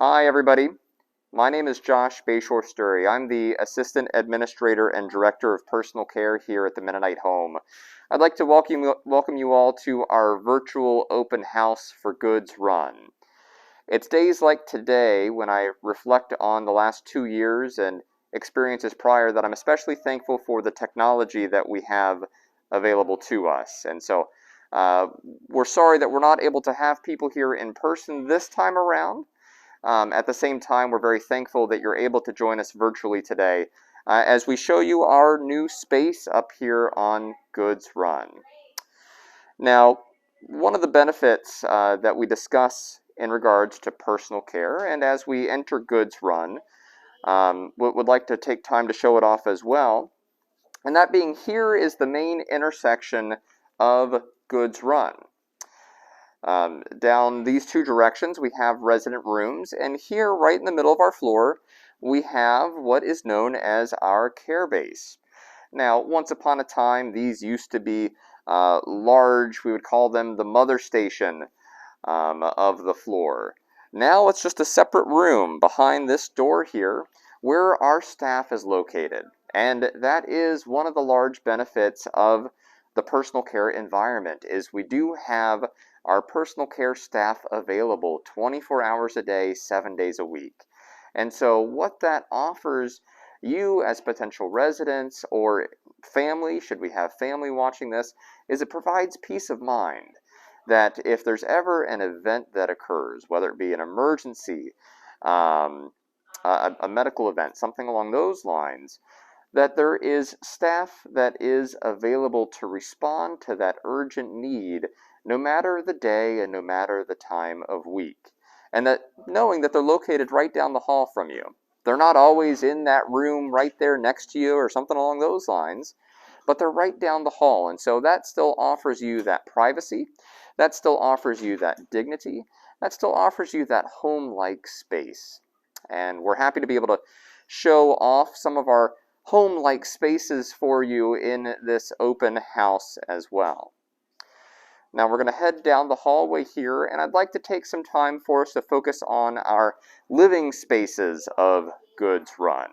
Hi, everybody. My name is Josh Bayshore Sturry. I'm the Assistant Administrator and Director of Personal Care here at the Mennonite Home. I'd like to welcome you all to our virtual open house for goods run. It's days like today when I reflect on the last 2 years and experiences prior that I'm especially thankful for the technology that we have available to us. And so we're sorry that we're not able to have people here in person this time around. At the same time, we're very thankful that you're able to join us virtually today as we show you our new space up here on Goods Run. Now, one of the benefits that we discuss in regards to personal care, and as we enter Goods Run, would like to take time to show it off as well, and that being here is the main intersection of Goods Run. Down these two directions, we have resident rooms, and here, right in the middle of our floor, we have what is known as our care base. Now, once upon a time, these used to be large, we would call them the mother station of the floor. Now it's just a separate room behind this door here where our staff is located. And that is one of the large benefits of the personal care environment, is we do have our personal care staff available 24 hours a day, 7 days a week. And so what that offers you as potential residents or family, should we have family watching this, is it provides peace of mind that if there's ever an event that occurs, whether it be an emergency, a medical event, something along those lines, that there is staff that is available to respond to that urgent need no matter the day and no matter the time of week. And that knowing that they're located right down the hall from you. They're not always in that room right there next to you or something along those lines, but they're right down the hall. And so that still offers you that privacy, that still offers you that dignity, that still offers you that home-like space. And we're happy to be able to show off some of our home-like spaces for you in this open house as well. Now we're going to head down the hallway here, and I'd like to take some time for us to focus on our living spaces of Goods Run.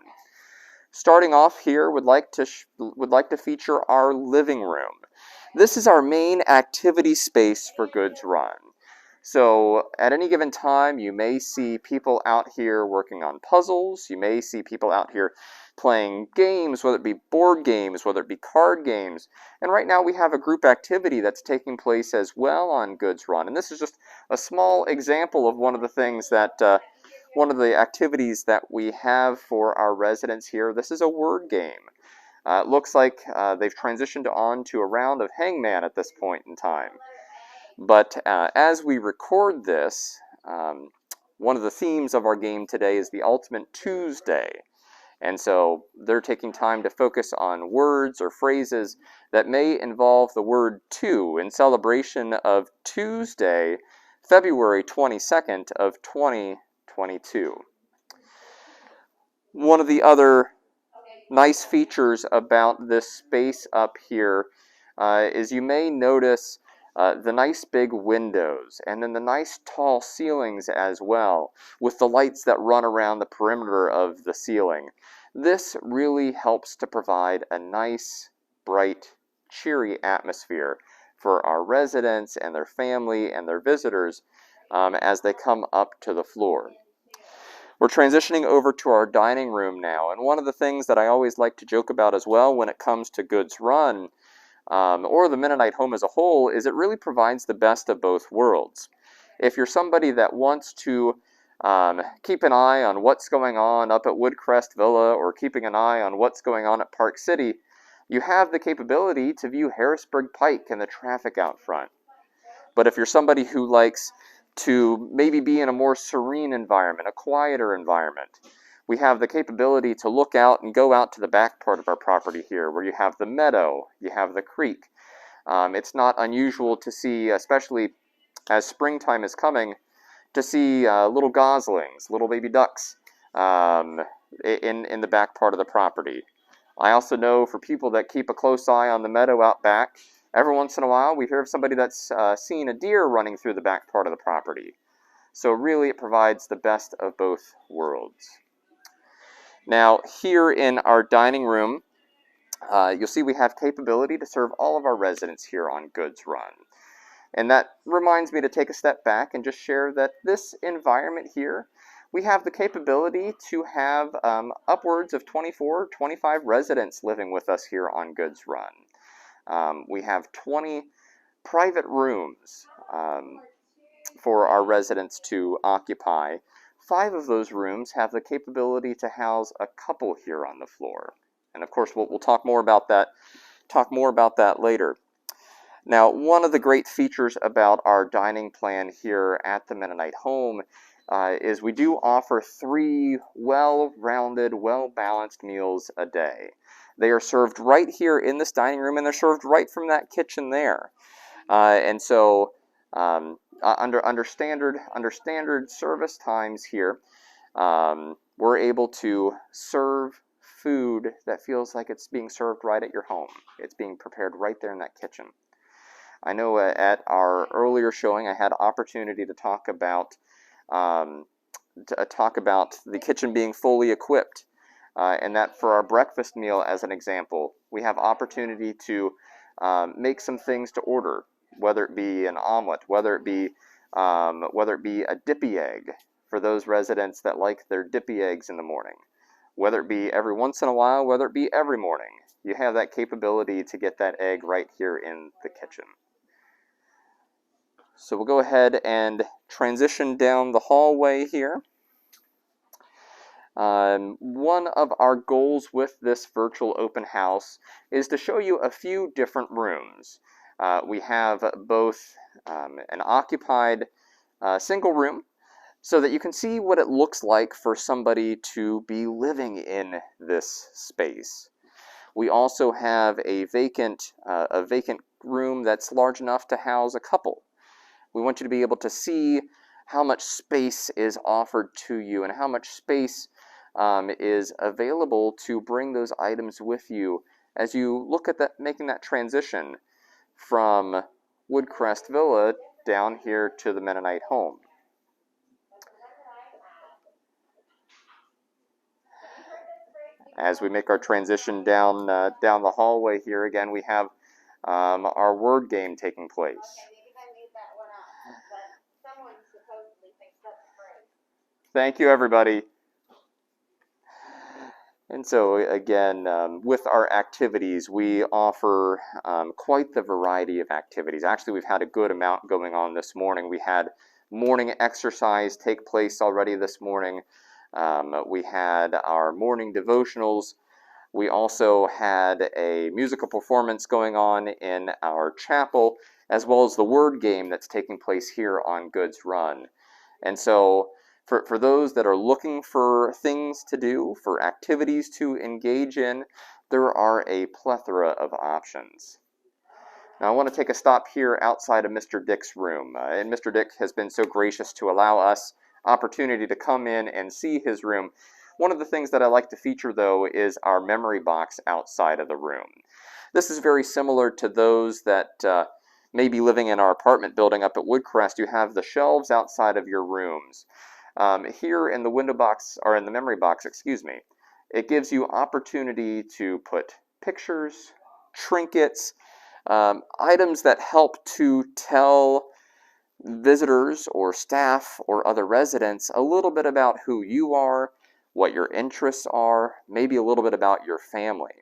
Starting off here, would like to feature our living room. This is our main activity space for Goods Run. So at any given time, you may see people out here working on puzzles. You may see people out here playing games, whether it be board games, whether it be card games. And right now we have a group activity that's taking place as well on Goods Run. And this is just a small example of one of the things that, one of the activities that we have for our residents here. This is a word game. It looks like they've transitioned on to a round of hangman at this point in time. But as we record this, one of the themes of our game today is the Ultimate Tuesday. And so they're taking time to focus on words or phrases that may involve the word to in celebration of Tuesday, February 22nd of 2022. One of the other nice features about this space up here is you may notice the nice big windows and then the nice tall ceilings as well, with the lights that run around the perimeter of the ceiling. This really helps to provide a nice, bright, cheery atmosphere for our residents and their family and their visitors as they come up to the floor. We're transitioning over to our dining room now, and one of the things that I always like to joke about as well when it comes to Goods Run or the Mennonite Home as a whole, is it really provides the best of both worlds. If you're somebody that wants to keep an eye on what's going on up at Woodcrest Villa or keeping an eye on what's going on at Park City, you have the capability to view Harrisburg Pike and the traffic out front. But if you're somebody who likes to maybe be in a more serene environment, a quieter environment, we have the capability to look out and go out to the back part of our property here, where you have the meadow, you have the creek. It's not unusual to see, especially as springtime is coming, to see little goslings, little baby ducks in the back part of the property. I also know for people that keep a close eye on the meadow out back, every once in a while we hear of somebody that's seen a deer running through the back part of the property. So really it provides the best of both worlds. Now here in our dining room, you'll see we have capability to serve all of our residents here on Goods Run. And that reminds me to take a step back and just share that this environment here, we have the capability to have upwards of 24, 25 residents living with us here on Goods Run. We have 20 private rooms for our residents to occupy. 5 of those rooms have the capability to house a couple here on the floor. And of course, we'll talk more about that later. Now, one of the great features about our dining plan here at the Mennonite home is we do offer 3 well-rounded, well-balanced meals a day. They are served right here in this dining room, and they're served right from that kitchen there. And so, under standard service times here, we're able to serve food that feels like it's being served right at your home. It's being prepared right there in that kitchen. I know at our earlier showing I had opportunity to talk about the kitchen being fully equipped, and that for our breakfast meal, as an example, we have opportunity to make some things to order, whether it be an omelet, whether it be a dippy egg for those residents that like their dippy eggs in the morning, whether it be every once in a while, whether it be every morning. You have that capability to get that egg right here in the kitchen. So we'll go ahead and transition down the hallway here. One of our goals with this virtual open house is to show you a few different rooms. We have both an occupied single room, so that you can see what it looks like for somebody to be living in this space. We also have a vacant room that's large enough to house a couple. We want you to be able to see how much space is offered to you and how much space is available to bring those items with you as you look at making that transition from Woodcrest Villa down here to the Mennonite home. As we make our transition down the hallway here, again, we have our word game taking place. Thank you, everybody. And so, again, with our activities, we offer quite the variety of activities. Actually, we've had a good amount going on this morning. We had morning exercise take place already this morning. We had our morning devotionals. We also had a musical performance going on in our chapel, as well as the word game that's taking place here on Goods Run. And so, for those that are looking for things to do, for activities to engage in, there are a plethora of options. Now, I want to take a stop here outside of Mr. Dick's room. And Mr. Dick has been so gracious to allow us opportunity to come in and see his room. One of the things that I like to feature, though, is our memory box outside of the room. This is very similar to those that may be living in our apartment building up at Woodcrest. You have the shelves outside of your rooms. Here in the window box, or in the memory box, excuse me, it gives you opportunity to put pictures, trinkets, items that help to tell visitors or staff or other residents a little bit about who you are, what your interests are, maybe a little bit about your family.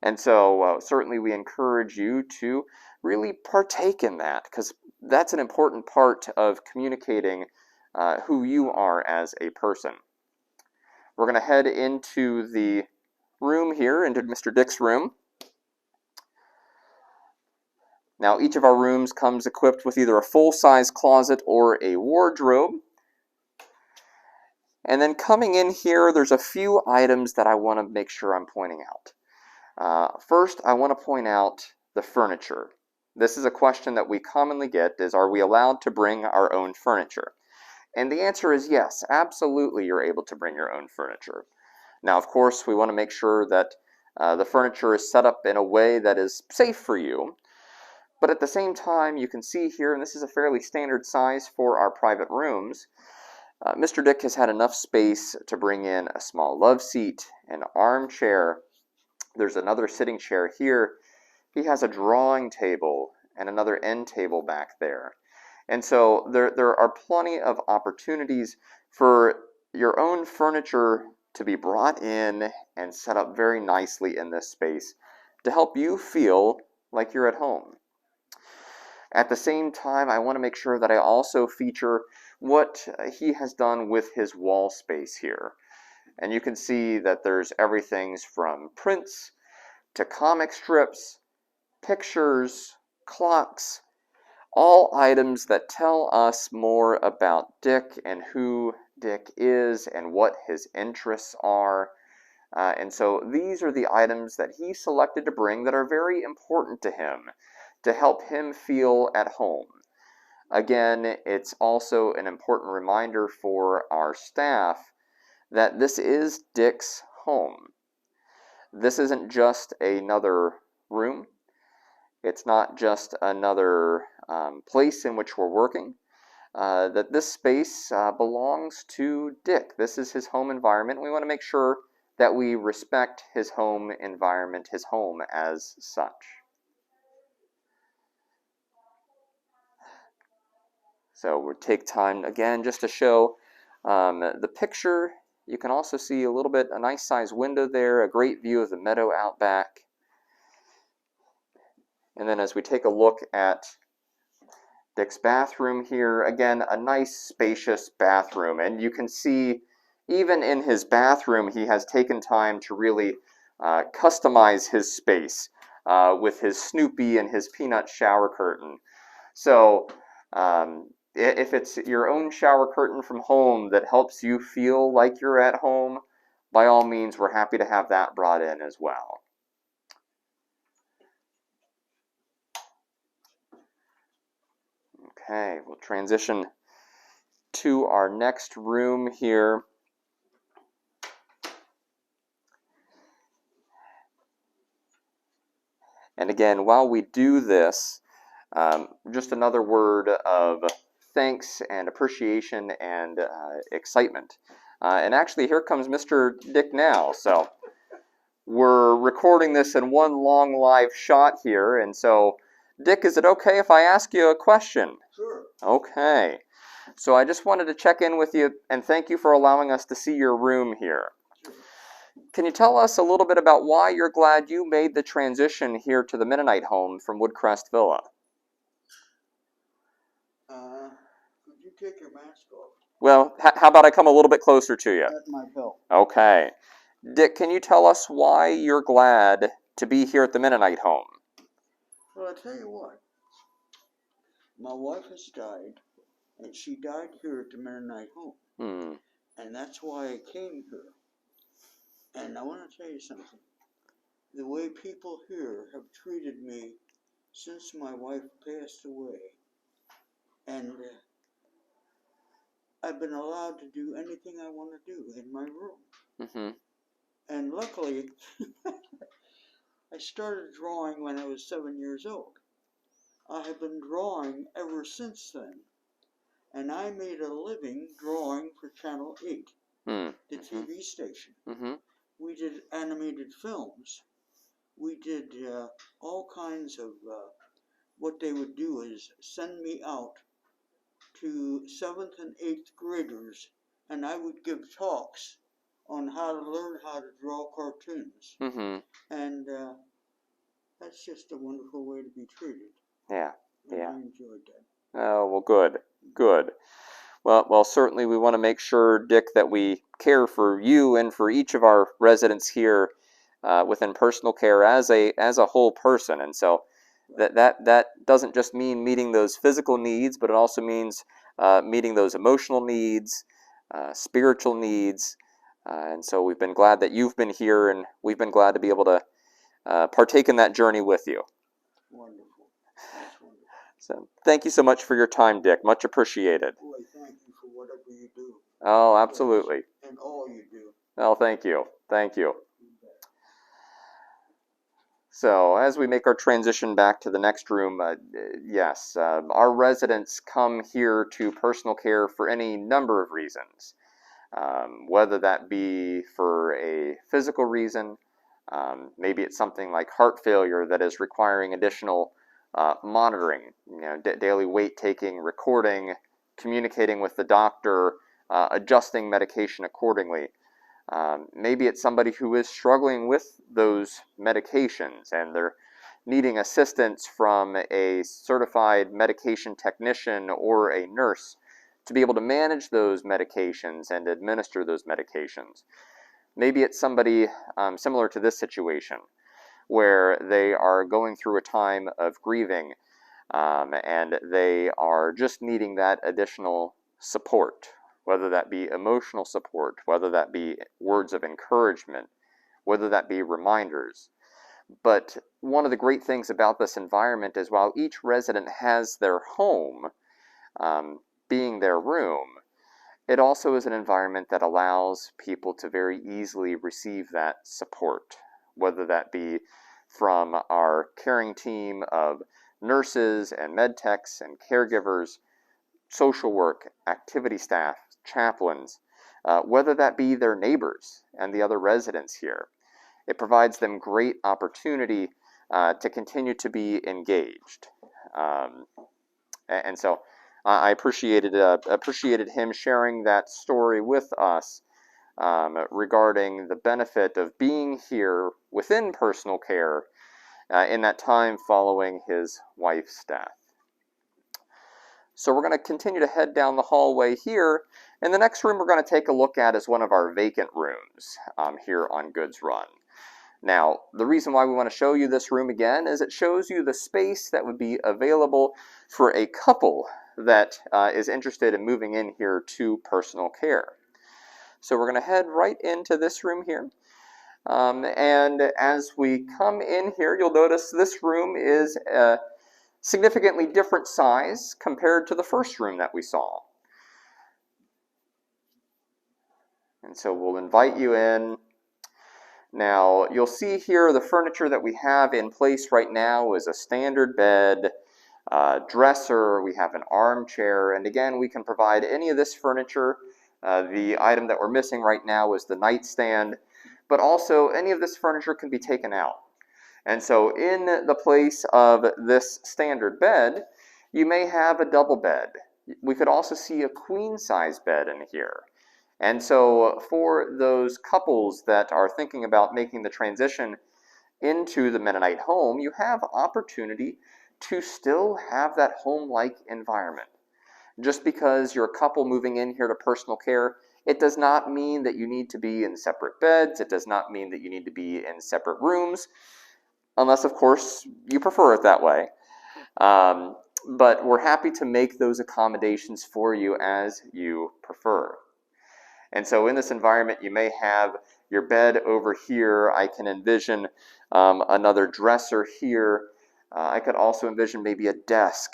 And so certainly we encourage you to really partake in that, because that's an important part of communicating who you are as a person. We're going to head into the room here, into Mr. Dick's room. Now, each of our rooms comes equipped with either a full-size closet or a wardrobe. And then coming in here, there's a few items that I want to make sure I'm pointing out. First, I want to point out the furniture. This is a question that we commonly get, is are we allowed to bring our own furniture? And the answer is yes, absolutely you're able to bring your own furniture. Now, of course, we want to make sure that the furniture is set up in a way that is safe for you. But at the same time, you can see here, and this is a fairly standard size for our private rooms, Mr. Dick has had enough space to bring in a small love seat, an armchair. There's another sitting chair here. He has a drawing table and another end table back there. And so there are plenty of opportunities for your own furniture to be brought in and set up very nicely in this space to help you feel like you're at home. At the same time, I want to make sure that I also feature what he has done with his wall space here. And you can see that there's everything from prints to comic strips, pictures, clocks, all items that tell us more about Dick and who Dick is and what his interests are. And so these are the items that he selected to bring that are very important to him to help him feel at home. Again, it's also an important reminder for our staff that this is Dick's home. This isn't just another room. It's not just another place in which we're working. That this space belongs to Dick. This is his home environment. We want to make sure that we respect his home environment, his home as such. So we'll take time again just to show the picture. You can also see a little bit, a nice size window there, a great view of the meadow out back. And then as we take a look at Dick's bathroom here, again, a nice spacious bathroom. And you can see even in his bathroom, he has taken time to really customize his space with his Snoopy and his peanut shower curtain. So if it's your own shower curtain from home that helps you feel like you're at home, by all means, we're happy to have that brought in as well. Okay, we'll transition to our next room here. And again, while we do this, just another word of thanks and appreciation and excitement. And actually, here comes Mr. Dick now. So we're recording this in one long live shot here. And so, Dick, is it okay if I ask you a question? Sure. Okay. So I just wanted to check in with you and thank you for allowing us to see your room here. Sure. Can you tell us a little bit about why you're glad you made the transition here to the Mennonite home from Woodcrest Villa? Could you take your mask off? Well, how about I come a little bit closer to you? At my belt. Okay. Dick, can you tell us why you're glad to be here at the Mennonite home? Well, I'll tell you what. My wife has died, and she died here at the Mennonite home. And that's why I came here. And I want to tell you something. The way people here have treated me since my wife passed away, and I've been allowed to do anything I want to do in my room. And luckily, I started drawing when I was 7 years old. I have been drawing ever since then. And I made a living drawing for Channel 8, the TV station. We did animated films. We did all kinds of, what they would do is send me out to 7th and 8th graders, and I would give talks on how to learn how to draw cartoons. And that's just a wonderful way to be treated. Yeah. And I enjoyed that. Oh, well, good. Good. Well, certainly we want to make sure, Dick, that we care for you and for each of our residents here within personal care as a whole person. And so that doesn't just mean meeting those physical needs, but it also means meeting those emotional needs, spiritual needs. And so we've been glad that you've been here, and we've been glad to be able to partake in that journey with you. Wonderful. That's wonderful. So thank you so much for your time, Dick. Much appreciated. Boy, thank you for whatever you do. Oh, absolutely. And all you do. Oh, thank you. Thank you. So as we make our transition back to the next room, yes, our residents come here to personal care for any number of reasons, whether that be for a physical reason, maybe it's something like heart failure that is requiring additional monitoring, daily weight taking, recording, communicating with the doctor, adjusting medication accordingly. Maybe it's somebody who is struggling with those medications and they're needing assistance from a certified medication technician or a nurse to be able to manage those medications and administer those medications. Maybe it's somebody similar to this situation where they are going through a time of grieving and they are just needing that additional support, whether that be emotional support, whether that be words of encouragement, whether that be reminders. But one of the great things about this environment is while each resident has their home, being their room, it also is an environment that allows people to very easily receive that support, whether that be from our caring team of nurses and med techs and caregivers, social work, activity staff, chaplains, whether that be their neighbors and the other residents here. It provides them great opportunity to continue to be engaged. And so I appreciated him sharing that story with us regarding the benefit of being here within personal care in that time following his wife's death. So we're going to continue to head down the hallway here, and the next room we're going to take a look at is one of our vacant rooms here on Goods Run. Now, the reason why we want to show you this room again is it shows you the space that would be available for a couple that is interested in moving in here to personal care. So we're going to head right into this room here. And as we come in here, you'll notice this room is a significantly different size compared to the first room that we saw. And so we'll invite you in. Now, you'll see here the furniture that we have in place right now is a standard bed, dresser, we have an armchair, and again, we can provide any of this furniture. The item that we're missing right now is the nightstand, but also any of this furniture can be taken out. And so in the place of this standard bed, you may have a double bed. We could also see a queen-size bed in here. And so for those couples that are thinking about making the transition into the Mennonite home, you have opportunity to still have that home-like environment. Just because you're a couple moving in here to personal care, it does not mean that you need to be in separate beds. It does not mean that you need to be in separate rooms, unless, of course, you prefer it that way. But we're happy to make those accommodations for you as you prefer. And so in this environment, you may have your bed over here. I can envision another dresser here. I could also envision maybe a desk,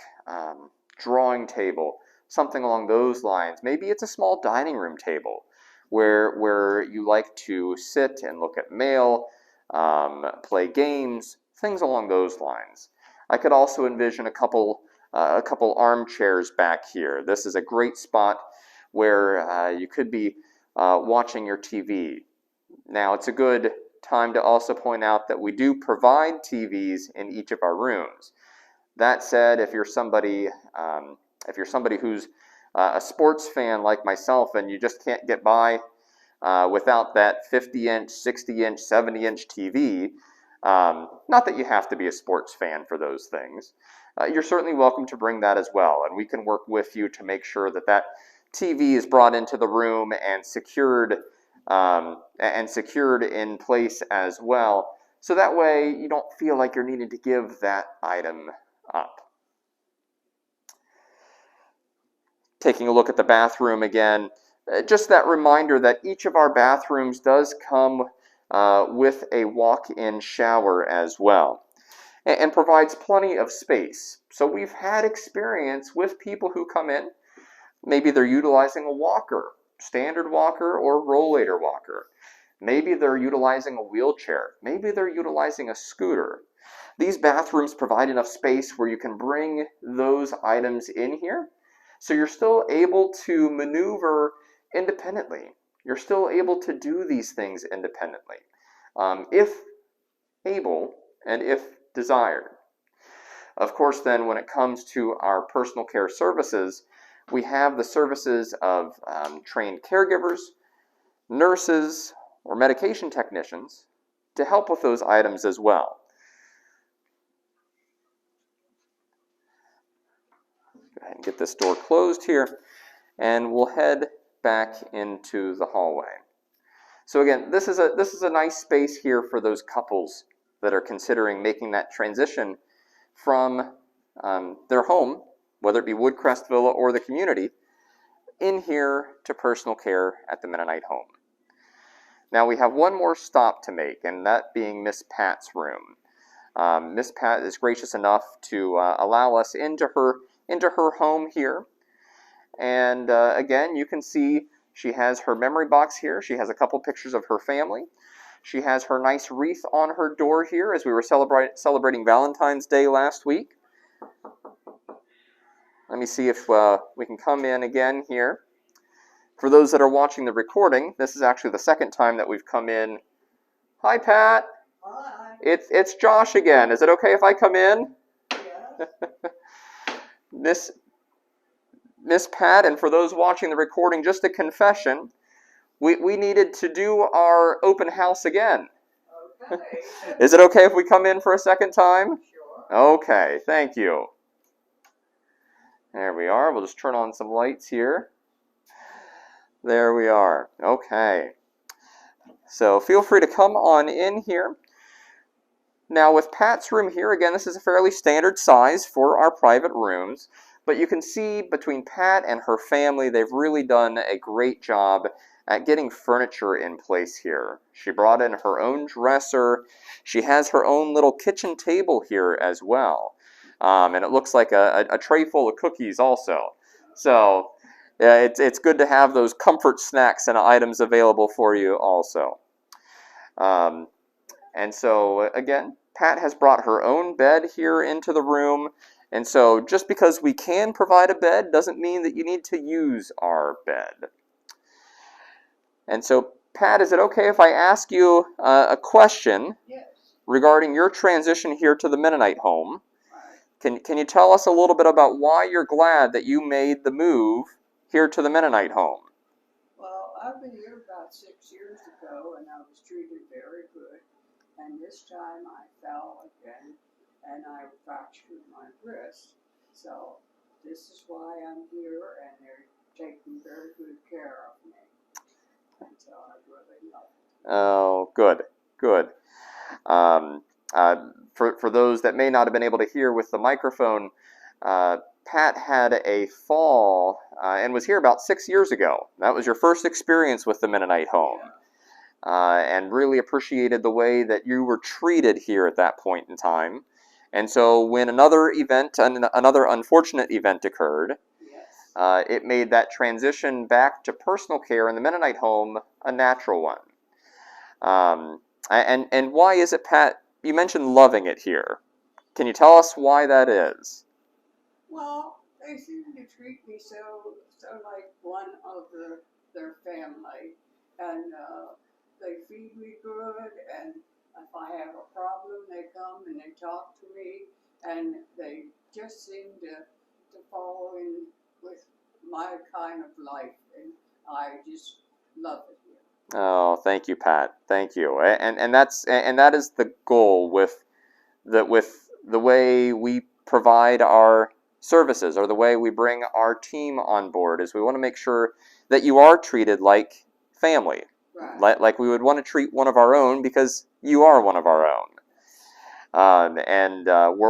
drawing table, something along those lines. Maybe it's a small dining room table where you like to sit and look at mail, play games, things along those lines. I could also envision a couple armchairs back here. This is a great spot where you could be watching your TV. Now, it's a good time to also point out that we do provide TVs in each of our rooms. That said, if you're somebody who's a sports fan like myself and you just can't get by without that 50-inch, 60-inch, 70-inch TV, not that you have to be a sports fan for those things, you're certainly welcome to bring that as well, and we can work with you to make sure that that TV is brought into the room and secured in place as well, so that way you don't feel like you're needing to give that item up. Taking a look at the bathroom again, just that reminder that each of our bathrooms does come with a walk-in shower as well, and provides plenty of space. So we've had experience with people who come in. Maybe they're utilizing a walker, standard walker or rollator walker. Maybe they're utilizing a wheelchair. Maybe they're utilizing a scooter. These bathrooms provide enough space where you can bring those items in here, so you're still able to maneuver independently. You're still able to do these things independently, if able and if desired. Of course, then, when it comes to our personal care services, we have the services of trained caregivers, nurses, or medication technicians to help with those items as well. Go ahead and get this door closed here, and we'll head back into the hallway. So again, this is a nice space here for those couples that are considering making that transition from their home, whether it be Woodcrest Villa or the community, in here to personal care at the Mennonite home. Now we have one more stop to make, and that being Miss Pat's room. Miss Pat is gracious enough to allow us into her home here. And again, you can see she has her memory box here. She has a couple pictures of her family. She has her nice wreath on her door here as we were celebrating Valentine's Day last week. Let me see if we can come in again here. For those that are watching the recording, this is actually the second time that we've come in. Hi, Pat. Hi. It's Josh again. Is it okay if I come in? Yes. Miss Pat, and for those watching the recording, just a confession. We needed to do our open house again. Okay. Is it okay if we come in for a second time? Sure. Okay, thank you. There we are. We'll just turn on some lights here. There we are. Okay. So feel free to come on in here. Now with Pat's room here, again, this is a fairly standard size for our private rooms. But you can see between Pat and her family, they've really done a great job at getting furniture in place here. She brought in her own dresser. She has her own little kitchen table here as well. And it looks like a tray full of cookies also. So it's good to have those comfort snacks and items available for you also. And so, again, Pat has brought her own bed here into the room. And so just because we can provide a bed doesn't mean that you need to use our bed. And so, Pat, is it okay if I ask you a question? Yes. Regarding your transition here to the Mennonite home? Can you tell us a little bit about why you're glad that you made the move here to the Mennonite home? Well, I've been here about 6 years ago, and I was treated very good. And this time I fell again, and I fractured my wrist. So this is why I'm here, and they're taking very good care of me. And so I really love it. Oh, good, good. For those that may not have been able to hear with the microphone, Pat had a fall and was here about 6 years ago. That was your first experience with the Mennonite home. And really appreciated the way that you were treated here at that point in time. And so when another unfortunate event occurred, Yes. it made that transition back to personal care in the Mennonite home a natural one. And why is it, Pat? You mentioned loving it here. Can you tell us why that is? Well, they seem to treat me so like one of their family, and they feed me good, and if I have a problem, they come and they talk to me, and they just seem to follow in with my kind of life, and I just love it here. Oh, thank you, Pat. Thank you. And that is the goal with the way we provide our services, or the way we bring our team on board, is we want to make sure that you are treated like family. Right. Like we would want to treat one of our own, because you are one of our own.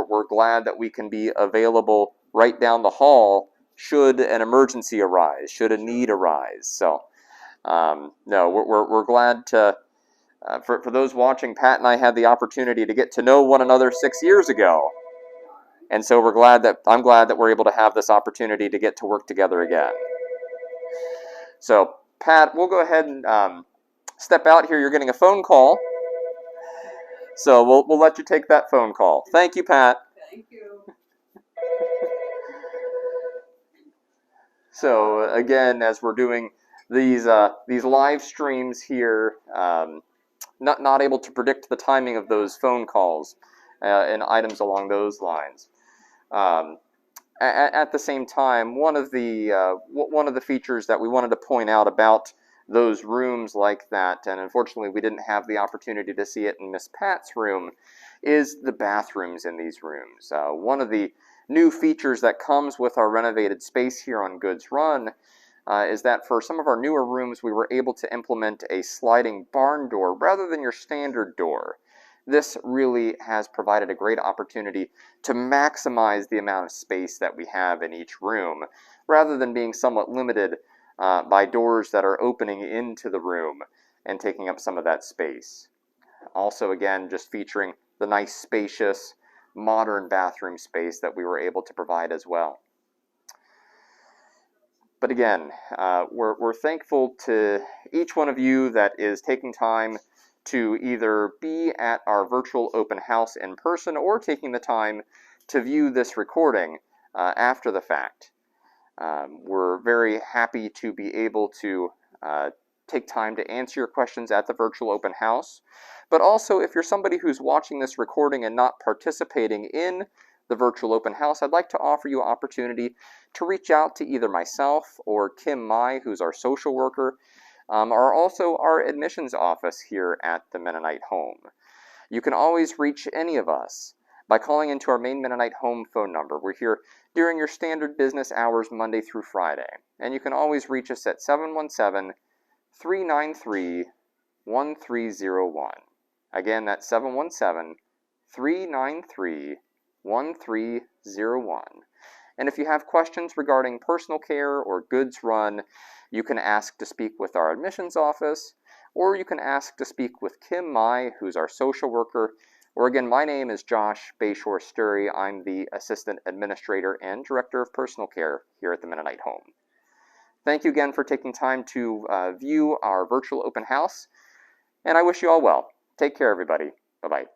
We're glad that we can be available right down the hall should an emergency arise, should a need arise. So, no, we're glad to. For those watching, Pat and I had the opportunity to get to know one another 6 years ago, and so I'm glad that we're able to have this opportunity to get to work together again. So, Pat, we'll go ahead and step out here. You're getting a phone call. So we'll let you take that phone call. Thank you, Pat. Thank you. So again, as we're doing these live streams here, not able to predict the timing of those phone calls and items along those lines. At the same time, one of the features that we wanted to point out about those rooms like that, and unfortunately we didn't have the opportunity to see it in Miss Pat's room, is the bathrooms in these rooms. One of the new features that comes with our renovated space here on Goods Run is that for some of our newer rooms we were able to implement a sliding barn door rather than your standard door. This really has provided a great opportunity to maximize the amount of space that we have in each room, rather than being somewhat limited by doors that are opening into the room and taking up some of that space. Also, again, just featuring the nice, spacious, modern bathroom space that we were able to provide as well. But again, we're thankful to each one of you that is taking time to either be at our virtual open house in person or taking the time to view this recording after the fact. We're very happy to be able to take time to answer your questions at the virtual open house. But also, if you're somebody who's watching this recording and not participating in the virtual open house, I'd like to offer you an opportunity to reach out to either myself or Kim Mai, who's our social worker, or also our admissions office here at the Mennonite Home. You can always reach any of us by calling into our main Mennonite Home phone number. We're here during your standard business hours Monday through Friday, and you can always reach us at 717-393-1301. Again, that's 717-393-1301. And if you have questions regarding personal care or Goods Run, you can ask to speak with our admissions office, or you can ask to speak with Kim Mai, who's our social worker. Or again, my name is Josh Bayshore Sturry. I'm the Assistant Administrator and Director of Personal Care here at the Mennonite Home. Thank you again for taking time to view our virtual open house, and I wish you all well. Take care, everybody. Bye-bye.